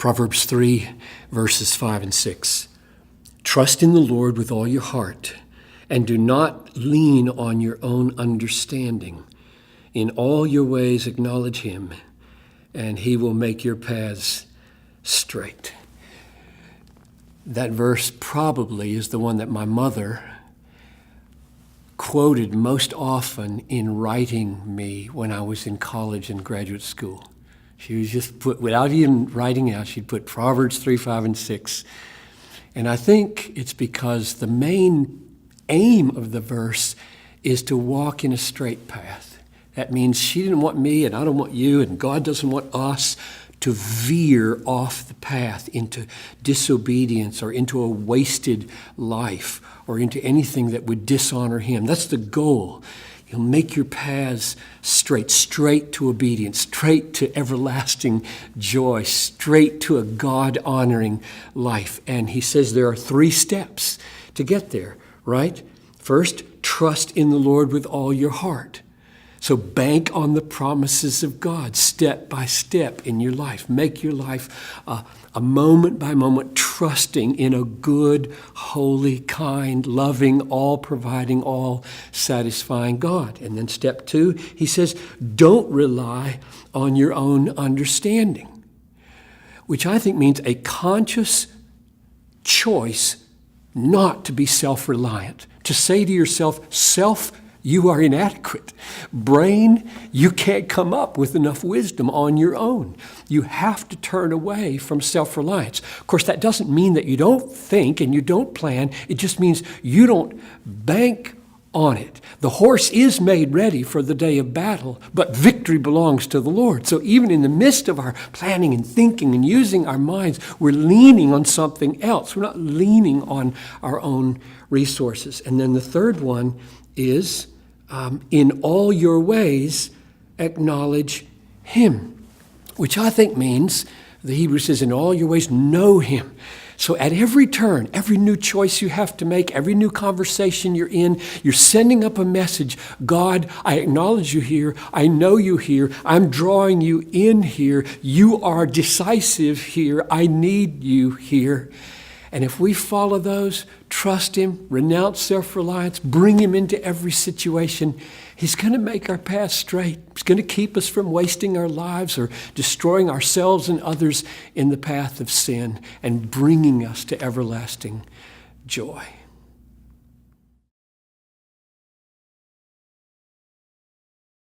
Proverbs 3, verses 5 and 6. Trust in the Lord with all your heart, and do not lean on your own understanding. In all your ways acknowledge him, and he will make your paths straight. That verse probably is the one that my mother quoted most often in writing me when I was in college and graduate school. She was just put, without even writing out, she'd put Proverbs 3, 5, and 6. And I think it's because the main aim of the verse is to walk in a straight path. That means she didn't want me, and I don't want you, and God doesn't want us to veer off the path into disobedience or into a wasted life or into anything that would dishonor him. That's the goal. He'll make your paths straight to obedience, straight to everlasting joy, straight to a God-honoring life. And he says there are 3 steps to get there, right? First, trust in the Lord with all your heart. So bank on the promises of God step by step in your life. Make your life a moment by moment trusting in a good, holy, kind, loving, all-providing, all-satisfying God. And then step 2, he says, don't rely on your own understanding, which I think means a conscious choice not to be self-reliant, to say to yourself, you are inadequate. Brain, you can't come up with enough wisdom on your own. You have to turn away from self-reliance. Of course, that doesn't mean that you don't think and you don't plan. It just means you don't bank on it. The horse is made ready for the day of battle, but victory belongs to the Lord. So even in the midst of our planning and thinking and using our minds, we're leaning on something else. We're not leaning on our own resources. And then the third one is, in all your ways, acknowledge him, which I think means, the Hebrew says, in all your ways, know him. So at every turn, every new choice you have to make, every new conversation you're in, you're sending up a message. God, I acknowledge you here. I know you here. I'm drawing you in here. You are decisive here. I need you here. And if we follow those, trust him, renounce self-reliance, bring him into every situation, he's going to make our path straight. He's going to keep us from wasting our lives or destroying ourselves and others in the path of sin and bringing us to everlasting joy.